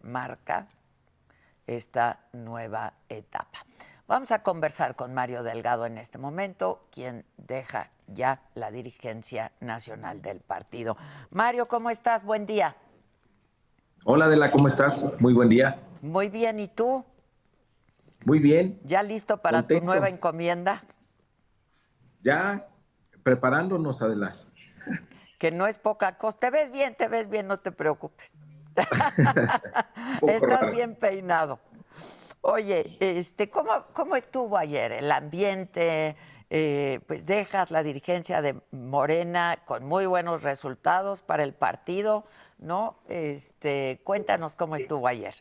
marca esta nueva etapa. Vamos a conversar con Mario Delgado en este momento, quien deja ya la dirigencia nacional del partido. Mario, ¿cómo estás? Buen día. Hola Adela, ¿cómo estás? Muy buen día. Muy bien, ¿y tú? Muy bien. ¿Ya listo para tu Contento. nueva encomienda? Ya preparándonos, Adela. Que no es poca cosa. Te ves bien, no te preocupes. Un poco Estás raro. bien peinado. Oye, ¿cómo estuvo ayer el ambiente? Pues dejas la dirigencia de Morena con muy buenos resultados para el partido, ¿no? Cuéntanos cómo estuvo ayer.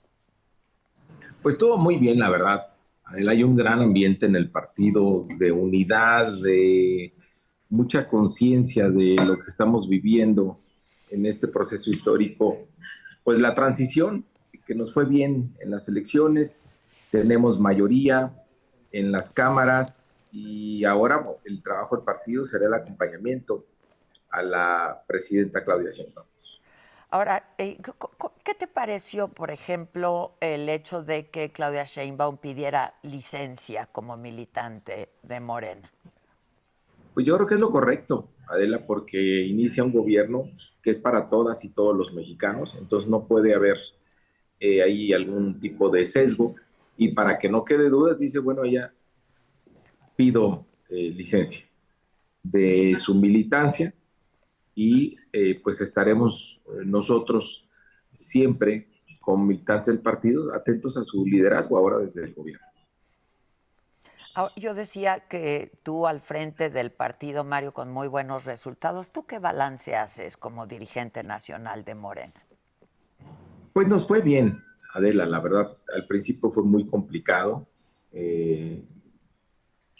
Pues estuvo muy bien, la verdad. Adela, hay un gran ambiente en el partido de unidad, de mucha conciencia de lo que estamos viviendo en este proceso histórico. Pues la transición, que nos fue bien en las elecciones, tenemos mayoría en las cámaras y ahora el trabajo del partido será el acompañamiento a la presidenta Claudia Sheinbaum. Ahora, ¿qué te pareció, por ejemplo, el hecho de que Claudia Sheinbaum pidiera licencia como militante de Morena? Pues yo creo que es lo correcto, Adela, porque inicia un gobierno que es para todas y todos los mexicanos, entonces no puede haber ahí algún tipo de sesgo, y para que no quede dudas, dice, bueno, ya pido licencia de su militancia y pues estaremos nosotros siempre como militantes del partido atentos a su liderazgo ahora desde el gobierno. Yo decía que tú al frente del partido, Mario, con muy buenos resultados, ¿tú qué balance haces como dirigente nacional de Morena? Pues nos fue bien, Adela, la verdad, al principio fue muy complicado. Eh,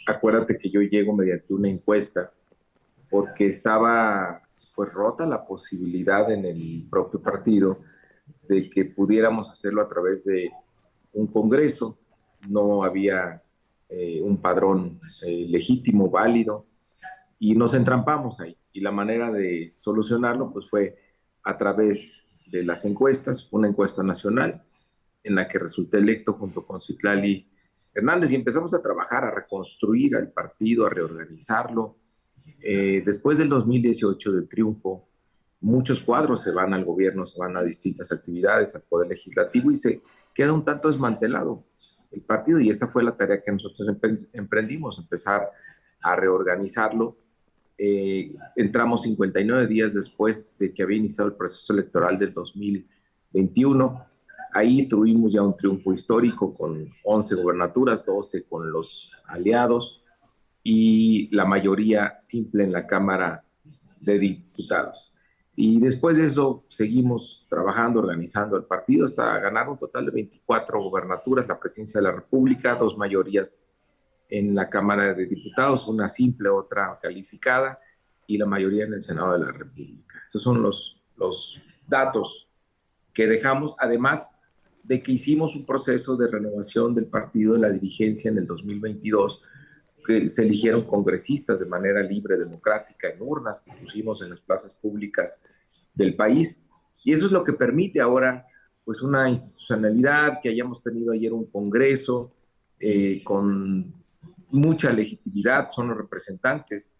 Acuérdate que yo llego mediante una encuesta porque estaba pues rota la posibilidad en el propio partido de que pudiéramos hacerlo a través de un congreso. No había un padrón legítimo, válido, y nos entrampamos ahí. Y la manera de solucionarlo pues fue a través de las encuestas, una encuesta nacional en la que resulté electo junto con Citlali Hernández y empezamos a trabajar, a reconstruir al partido, a reorganizarlo. Después del 2018 del triunfo, muchos cuadros se van al gobierno, se van a distintas actividades, al Poder Legislativo y se queda un tanto desmantelado el partido y esa fue la tarea que nosotros emprendimos, empezar a reorganizarlo. Entramos 59 días después de que había iniciado el proceso electoral del 2021. Ahí tuvimos ya un triunfo histórico con 11 gobernaturas, 12 con los aliados y la mayoría simple en la Cámara de Diputados. Y después de eso seguimos trabajando, organizando el partido hasta ganar un total de 24 gobernaturas, la presidencia de la República, 2 mayorías en la Cámara de Diputados, una simple, otra calificada, y la mayoría en el Senado de la República. Esos son los datos que dejamos, además de que hicimos un proceso de renovación del partido de la dirigencia en el 2022, que se eligieron congresistas de manera libre, democrática, en urnas que pusimos en las plazas públicas del país. Y eso es lo que permite ahora pues una institucionalidad, que hayamos tenido ayer un congreso con mucha legitimidad, son los representantes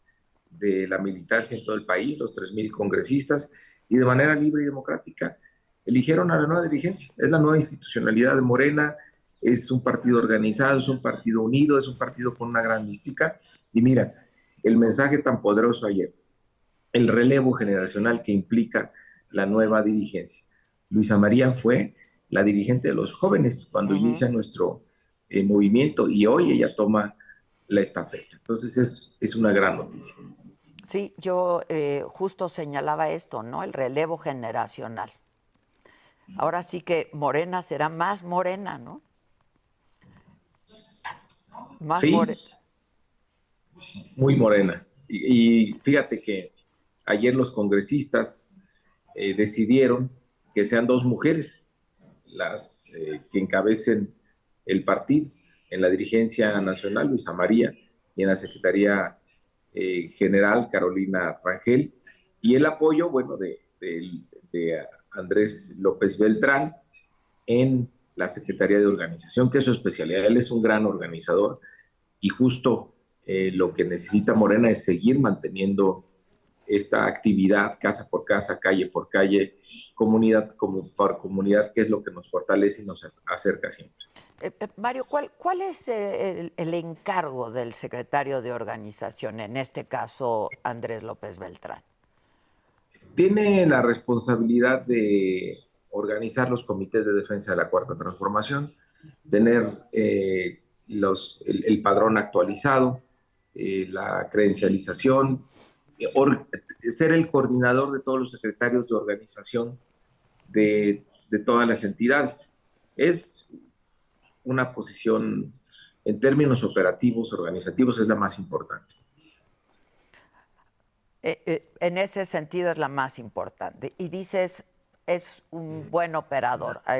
de la militancia en todo el país, los 3,000 congresistas, y de manera libre y democrática eligieron a la nueva dirigencia. Es la nueva institucionalidad de Morena, es un partido organizado, es un partido unido, es un partido con una gran mística. Y mira, el mensaje tan poderoso ayer, el relevo generacional que implica la nueva dirigencia. Luisa María fue la dirigente de los jóvenes cuando inicia nuestro movimiento y hoy ella toma la estafeta. Entonces es una gran noticia. Sí, yo justo señalaba esto, ¿no? El relevo generacional. Ahora sí que Morena será más Morena, ¿no? Más Sí, Morena. muy Morena. Y fíjate que ayer los congresistas decidieron que sean 2 mujeres las que encabecen el partido en la dirigencia nacional, Luisa María, y en la Secretaría General, Carolina Rangel, y el apoyo, bueno, de Andrés López Beltrán, en la Secretaría de Organización, que es su especialidad. Él es un gran organizador y justo lo que necesita Morena es seguir manteniendo esta actividad casa por casa, calle por calle, comunidad como por comunidad, que es lo que nos fortalece y nos acerca siempre. Mario, ¿cuál es el encargo del secretario de organización, en este caso Andrés López Beltrán? Tiene la responsabilidad de organizar los comités de defensa de la Cuarta Transformación, tener el padrón actualizado, la credencialización, ser el coordinador de todos los secretarios de organización de todas las entidades. Es una posición, en términos operativos, organizativos, es la más importante. En ese sentido es la más importante. Y dices, es un buen operador. ¿A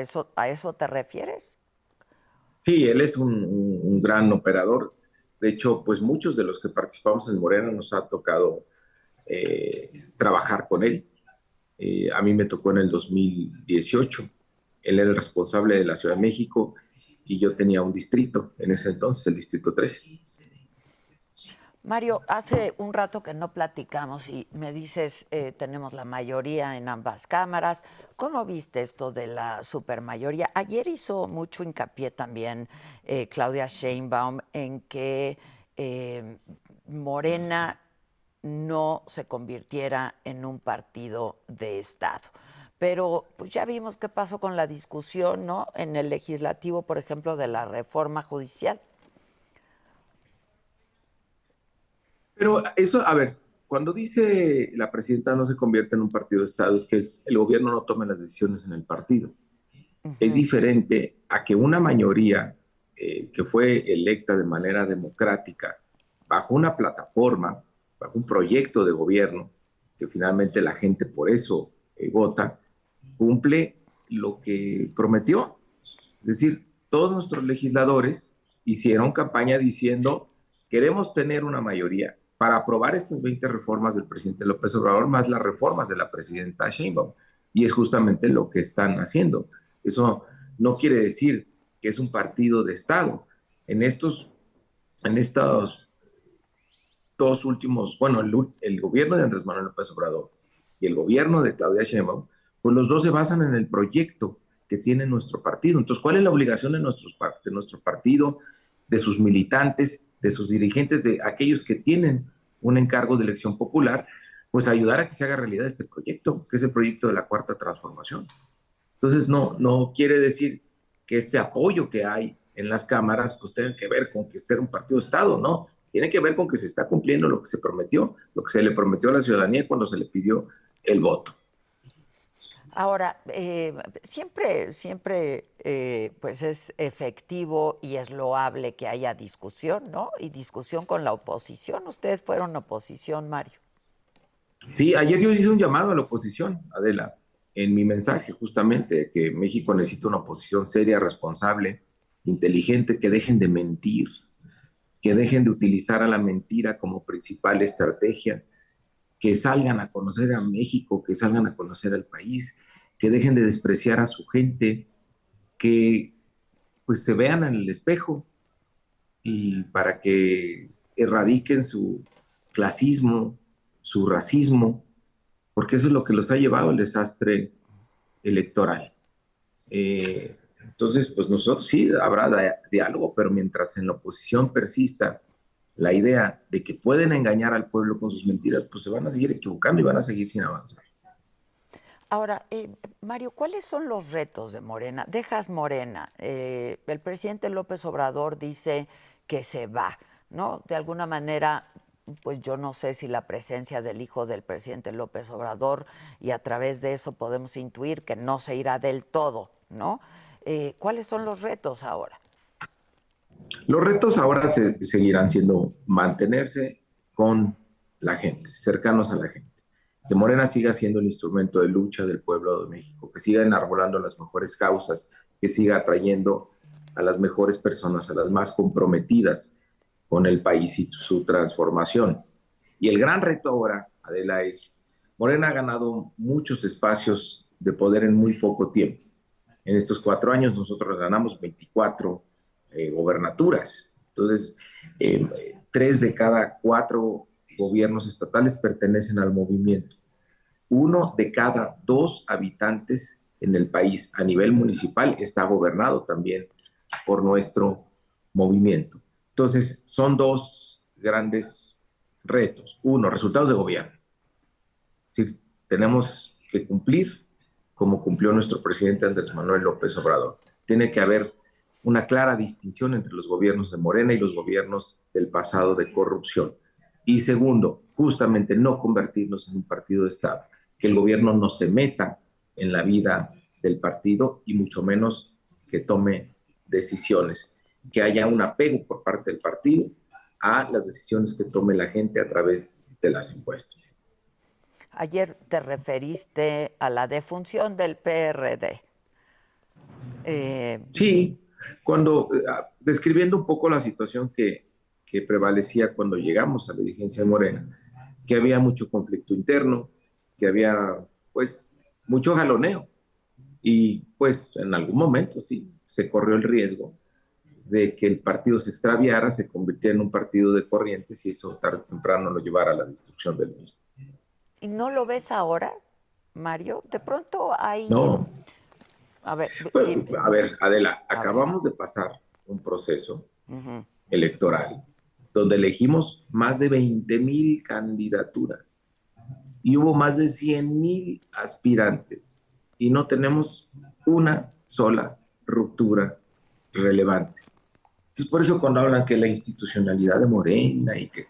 eso te refieres? Sí, él es un gran operador. De hecho, pues muchos de los que participamos en Morena nos ha tocado trabajar con él. A mí me tocó en el 2018. Él era el responsable de la Ciudad de México y yo tenía un distrito en ese entonces, el Distrito 13. Mario, hace un rato que no platicamos y me dices, tenemos la mayoría en ambas cámaras. ¿Cómo viste esto de la supermayoría? Ayer hizo mucho hincapié también Claudia Sheinbaum en que Morena no se convirtiera en un partido de Estado. Pero pues ya vimos qué pasó con la discusión, ¿no? En el legislativo, por ejemplo, de la reforma judicial. Pero eso, a ver, cuando dice la presidenta no se convierte en un partido de Estado, es que el gobierno no tome las decisiones en el partido. Es diferente a que una mayoría que fue electa de manera democrática, bajo una plataforma, bajo un proyecto de gobierno, que finalmente la gente por eso vota, cumple lo que prometió. Es decir, todos nuestros legisladores hicieron campaña diciendo, queremos tener una mayoría para aprobar estas 20 reformas del presidente López Obrador, más las reformas de la presidenta Sheinbaum. Y es justamente lo que están haciendo. Eso no quiere decir que es un partido de Estado. En estos dos últimos, bueno, el gobierno de Andrés Manuel López Obrador y el gobierno de Claudia Sheinbaum, pues los dos se basan en el proyecto que tiene nuestro partido. Entonces, ¿cuál es la obligación de nuestro partido, de sus militantes, de sus dirigentes, de aquellos que tienen un encargo de elección popular? Pues ayudar a que se haga realidad este proyecto, que es el proyecto de la Cuarta Transformación. Entonces, no quiere decir que este apoyo que hay en las cámaras pues tenga que ver con que ser un partido de Estado, no. Tiene que ver con que se está cumpliendo lo que se prometió, lo que se le prometió a la ciudadanía cuando se le pidió el voto. Ahora, siempre pues es efectivo y es loable que haya discusión, ¿no? Y discusión con la oposición. Ustedes fueron oposición, Mario. Sí, ayer yo hice un llamado a la oposición, Adela, en mi mensaje justamente, que México necesita una oposición seria, responsable, inteligente, que dejen de mentir, que dejen de utilizar a la mentira como principal estrategia, que salgan a conocer a México, que salgan a conocer al país, que dejen de despreciar a su gente, que pues se vean en el espejo y para que erradiquen su clasismo, su racismo, porque eso es lo que los ha llevado al desastre electoral. Entonces, pues nosotros sí habrá diálogo, pero mientras en la oposición persista la idea de que pueden engañar al pueblo con sus mentiras, pues se van a seguir equivocando y van a seguir sin avanzar. Ahora, Mario, ¿cuáles son los retos de Morena? Dejas Morena. El presidente López Obrador dice que se va, ¿no? De alguna manera, pues yo no sé si la presencia del hijo del presidente López Obrador y a través de eso podemos intuir que no se irá del todo, ¿no? ¿Cuáles son los retos ahora? Los retos ahora seguirán siendo mantenerse con la gente, cercanos a la gente. Que Morena siga siendo el instrumento de lucha del pueblo de México, que siga enarbolando las mejores causas, que siga atrayendo a las mejores personas, a las más comprometidas con el país y su transformación. Y el gran reto ahora, Adela, es Morena ha ganado muchos espacios de poder en muy poco tiempo. En estos 4 años nosotros ganamos 24 gobernaturas. Entonces, 3 de cada 4 gobiernos estatales pertenecen al movimiento. 1 de cada 2 habitantes en el país a nivel municipal está gobernado también por nuestro movimiento. Entonces, son 2 grandes retos. 1, resultados de gobierno. Es decir, tenemos que cumplir como cumplió nuestro presidente Andrés Manuel López Obrador. Tiene que haber una clara distinción entre los gobiernos de Morena y los gobiernos del pasado de corrupción. Y segundo, justamente no convertirnos en un partido de Estado, que el gobierno no se meta en la vida del partido y mucho menos que tome decisiones, que haya un apego por parte del partido a las decisiones que tome la gente a través de las encuestas. Ayer te referiste a la defunción del PRD. Sí, cuando describiendo un poco la situación que prevalecía cuando llegamos a la dirigencia de Morena, que había mucho conflicto interno, que había pues mucho jaloneo y pues en algún momento sí se corrió el riesgo de que el partido se extraviara, se convirtiera en un partido de corrientes y eso tarde o temprano lo llevara a la destrucción del mismo. ¿Y no lo ves ahora, Mario? De pronto hay... No, A ver, pues, a ver, Adela, a ver. acabamos de pasar un proceso electoral donde elegimos más de 20,000 candidaturas y hubo más de 100,000 aspirantes y no tenemos una sola ruptura relevante. Entonces, por eso cuando hablan que la institucionalidad de Morena y que,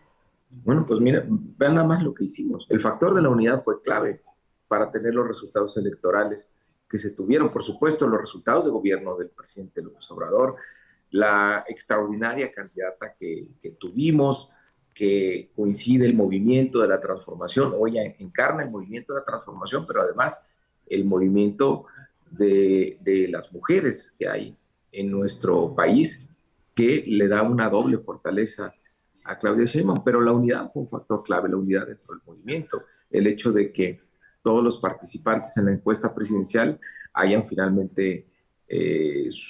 bueno, pues mira, vean nada más lo que hicimos. El factor de la unidad fue clave para tener los resultados electorales que se tuvieron. Por supuesto, los resultados de gobierno del presidente López Obrador, la extraordinaria candidata que tuvimos, que coincide el movimiento de la transformación, o ella encarna el movimiento de la transformación, pero además el movimiento de las mujeres que hay en nuestro país, que le da una doble fortaleza a Claudia Sheinbaum, pero la unidad fue un factor clave, la unidad dentro del movimiento, el hecho de que todos los participantes en la encuesta presidencial hayan finalmente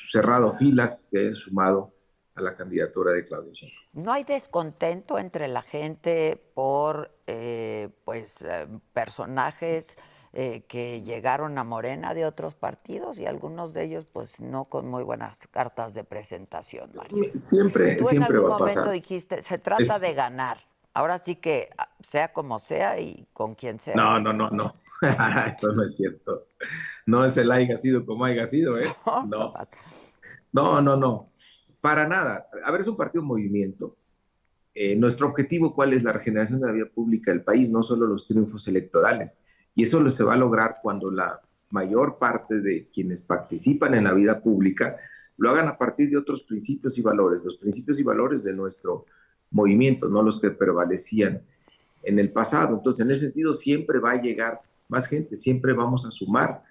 cerrado filas, se hayan sumado a la candidatura de Claudia Sheinbaum. ¿No hay descontento entre la gente por personajes que llegaron a Morena de otros partidos y algunos de ellos pues no con muy buenas cartas de presentación, Mario? Siempre, Tú en siempre algún va a momento pasar. dijiste, se trata de ganar. Ahora sí que sea como sea y con quien sea. No, no, no, no. Eso no es cierto. No es el haya sido como haya sido, ¿eh? No, no, No, no, no, no. Para nada. A ver, es un partido movimiento. Nuestro objetivo, ¿cuál es? La regeneración de la vida pública del país, no solo los triunfos electorales. Y eso se va a lograr cuando la mayor parte de quienes participan en la vida pública lo hagan a partir de otros principios y valores, los principios y valores de nuestro movimiento, no los que prevalecían en el pasado. Entonces, en ese sentido, siempre va a llegar más gente, siempre vamos a sumar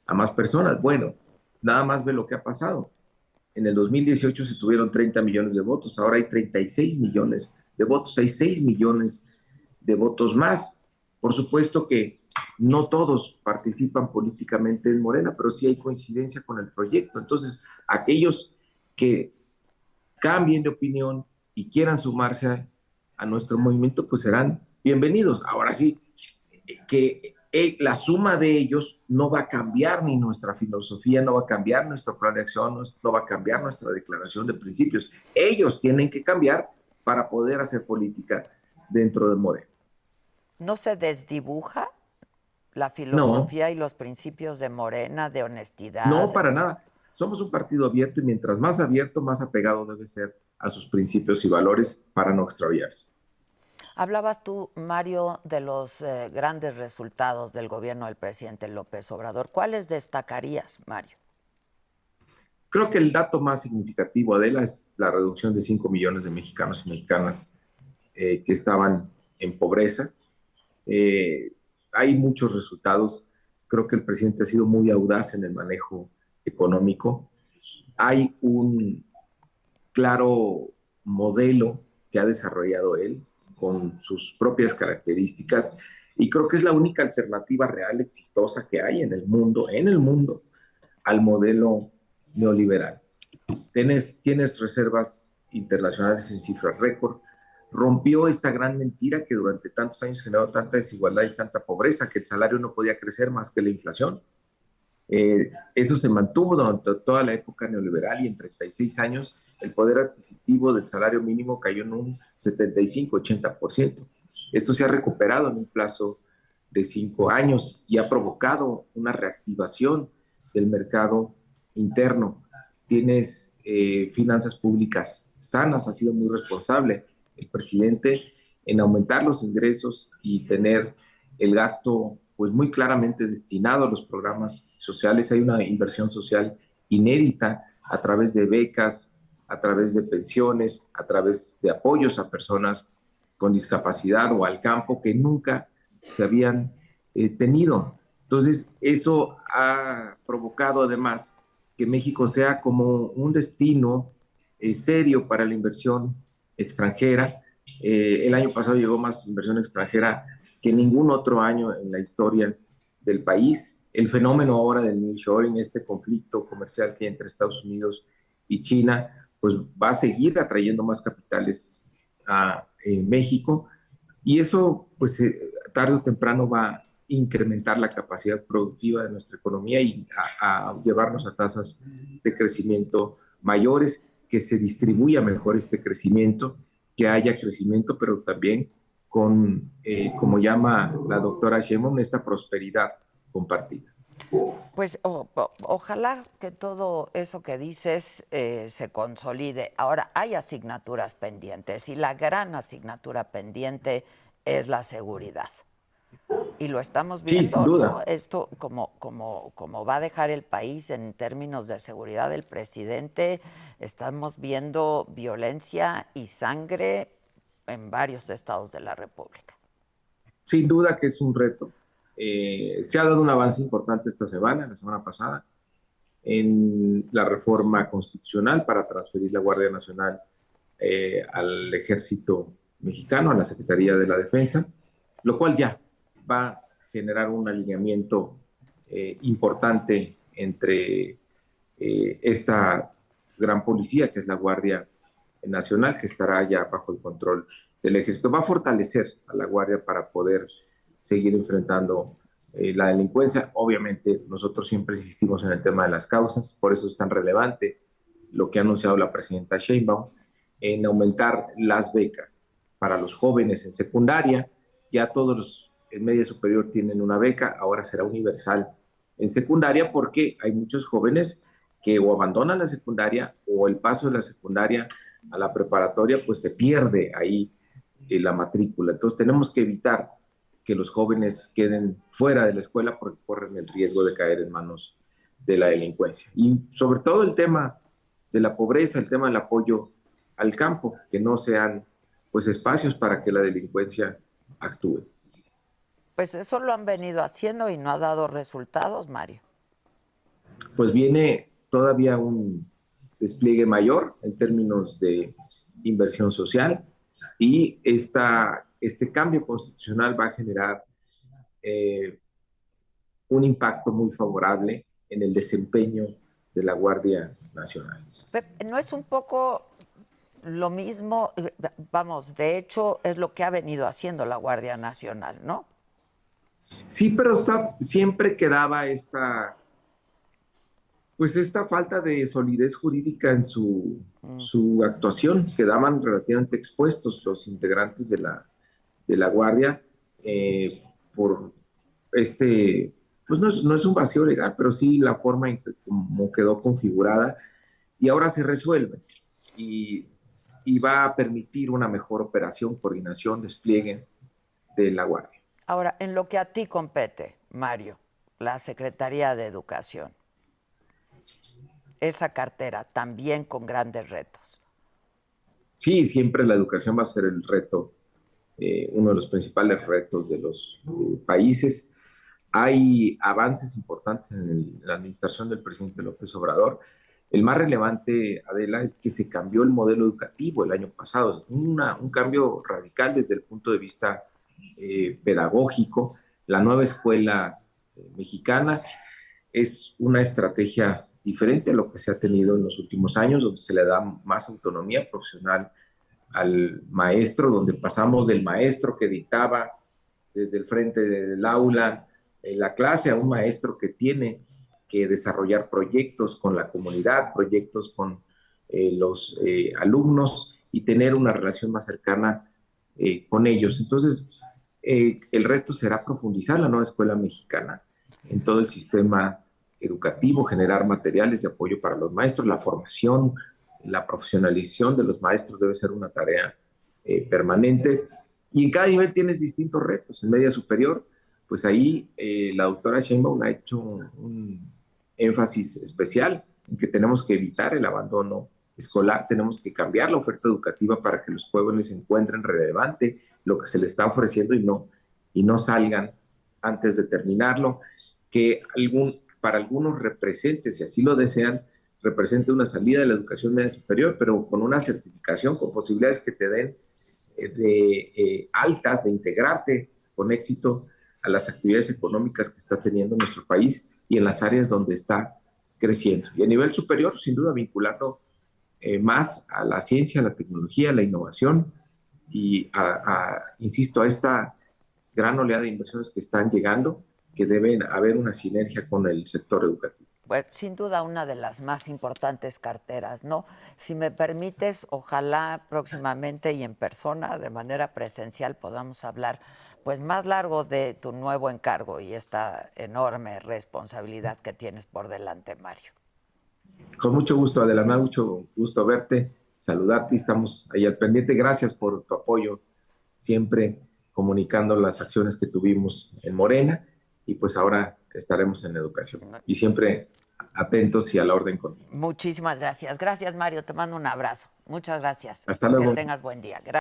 a más personas. Bueno, nada más ve lo que ha pasado. En el 2018 se tuvieron 30 millones de votos, ahora hay 36 millones de votos, hay 6 millones de votos más. Por supuesto que no todos participan políticamente en Morena, pero sí hay coincidencia con el proyecto. Entonces, aquellos que cambien de opinión y quieran sumarse a nuestro movimiento, pues serán bienvenidos. Ahora sí, que la suma de ellos no va a cambiar ni nuestra filosofía, no va a cambiar nuestro plan de acción, no va a cambiar nuestra declaración de principios. Ellos tienen que cambiar para poder hacer política dentro de Morena. ¿No se desdibuja la No, filosofía y los principios de Morena, de no, honestidad? para nada. Somos un partido abierto y mientras más abierto, más apegado debe ser a sus principios y valores para no extraviarse. Hablabas tú, Mario, de los grandes resultados del gobierno del presidente López Obrador. ¿Cuáles destacarías, Mario? Creo que el dato más significativo, Adela, es la reducción de 5 millones de mexicanos y mexicanas que estaban en pobreza. Eh, Hay muchos resultados. Creo que el presidente ha sido muy audaz en el manejo económico. Hay un claro modelo que ha desarrollado él con sus propias características y creo que es la única alternativa real exitosa que hay en el mundo al modelo neoliberal. Tienes reservas internacionales en cifras récord, rompió esta gran mentira que durante tantos años generó tanta desigualdad y tanta pobreza, que el salario no podía crecer más que la inflación. Eso se mantuvo durante toda la época neoliberal y en 36 años el poder adquisitivo del salario mínimo cayó en un 75-80%. Esto se ha recuperado en un plazo de 5 años y ha provocado una reactivación del mercado interno. Tienes finanzas públicas sanas, ha sido muy responsable el presidente en aumentar los ingresos y tener el gasto pues muy claramente destinado a los programas sociales. Hay una inversión social inédita a través de becas, a través de pensiones, a través de apoyos a personas con discapacidad o al campo que nunca se habían tenido. Entonces, eso ha provocado además que México sea como un destino serio para la inversión extranjera. El año pasado llegó más inversión extranjera que ningún otro año en la historia del país. El fenómeno ahora del nearshoring, este conflicto comercial que hay entre Estados Unidos y China, pues va a seguir atrayendo más capitales a México y eso, pues tarde o temprano va a incrementar la capacidad productiva de nuestra economía y a llevarnos a tasas de crecimiento mayores, que se distribuya mejor este crecimiento, que haya crecimiento, pero también con, como llama la doctora Sheinbaum, esta prosperidad compartida. Pues ojalá que todo eso que dices se consolide. Ahora, hay asignaturas pendientes y la gran asignatura pendiente es la seguridad. Y lo estamos Sí, sin viendo, ¿no? duda. Esto, como va a dejar el país en términos de seguridad del presidente, estamos viendo violencia y sangre en varios estados de la República. Sin duda que es un reto. Se ha dado un avance importante esta semana, la semana pasada, en la reforma constitucional para transferir la Guardia Nacional al Ejército Mexicano, a la Secretaría de la Defensa, lo cual ya va a generar un alineamiento importante entre esta gran policía, que es la Guardia Nacional, que estará ya bajo el control del Ejército. Va a fortalecer a la Guardia para poder seguir enfrentando la delincuencia. Obviamente, nosotros siempre insistimos en el tema de las causas, por eso es tan relevante lo que ha anunciado la presidenta Sheinbaum, en aumentar las becas para los jóvenes en secundaria. Ya todos los en media superior tienen una beca, ahora será universal en secundaria porque hay muchos jóvenes que o abandonan la secundaria o el paso de la secundaria a la preparatoria, pues se pierde ahí la matrícula. Entonces tenemos que evitar que los jóvenes queden fuera de la escuela porque corren el riesgo de caer en manos de la delincuencia. Y sobre todo el tema de la pobreza, el tema del apoyo al campo, que no sean pues espacios para que la delincuencia actúe. Pues eso lo han venido haciendo y no ha dado resultados, Mario. Pues viene todavía un despliegue mayor en términos de inversión social y este cambio constitucional va a generar un impacto muy favorable en el desempeño de la Guardia Nacional. ¿No es un poco lo mismo? Vamos, de hecho, es lo que ha venido haciendo la Guardia Nacional, ¿no? Sí, pero siempre quedaba esta falta de solidez jurídica en su actuación. Quedaban relativamente expuestos los integrantes de la Guardia por pues no es un vacío legal, pero sí la forma en que como quedó configurada y ahora se resuelve y va a permitir una mejor operación, coordinación, despliegue de la Guardia. Ahora, en lo que a ti compete, Mario, la Secretaría de Educación, esa cartera también con grandes retos. Sí, siempre la educación va a ser el reto, uno de los principales retos de los países. Hay avances importantes en la administración del presidente López Obrador. El más relevante, Adela, es que se cambió el modelo educativo el año pasado. Un cambio radical desde el punto de vista pedagógico. La nueva escuela mexicana es una estrategia diferente a lo que se ha tenido en los últimos años, donde se le da más autonomía profesional al maestro, donde pasamos del maestro que dictaba desde el frente del aula en la clase a un maestro que tiene que desarrollar proyectos con la comunidad, proyectos con los alumnos y tener una relación más cercana con ellos. Entonces, el reto será profundizar la nueva escuela mexicana en todo el sistema educativo, generar materiales de apoyo para los maestros, la formación, la profesionalización de los maestros debe ser una tarea permanente. Y en cada nivel tienes distintos retos. En media superior, pues ahí la doctora Sheinbaum ha hecho un énfasis especial en que tenemos que evitar el abandono escolar, tenemos que cambiar la oferta educativa para que los jóvenes encuentren relevante lo que se les está ofreciendo y no salgan antes de terminarlo, que para algunos represente, si así lo desean, represente una salida de la educación media superior, pero con una certificación, con posibilidades que te den altas, de integrarte con éxito a las actividades económicas que está teniendo nuestro país y en las áreas donde está creciendo. Y a nivel superior, sin duda, vincularlo más a la ciencia, a la tecnología, a la innovación y, insisto, a esta gran oleada de inversiones que están llegando, que deben haber una sinergia con el sector educativo. Pues sin duda una de las más importantes carteras, ¿no? Si me permites, ojalá próximamente y en persona, de manera presencial, podamos hablar pues más largo de tu nuevo encargo y esta enorme responsabilidad que tienes por delante, Mario. Con mucho gusto, Adela, mucho gusto verte, saludarte, estamos ahí al pendiente. Gracias por tu apoyo, siempre comunicando las acciones que tuvimos en Morena y pues ahora estaremos en educación. Y siempre atentos y a la orden contigo. Muchísimas gracias. Gracias, Mario. Te mando un abrazo. Muchas gracias. Hasta luego. Que tengas buen día. Gracias.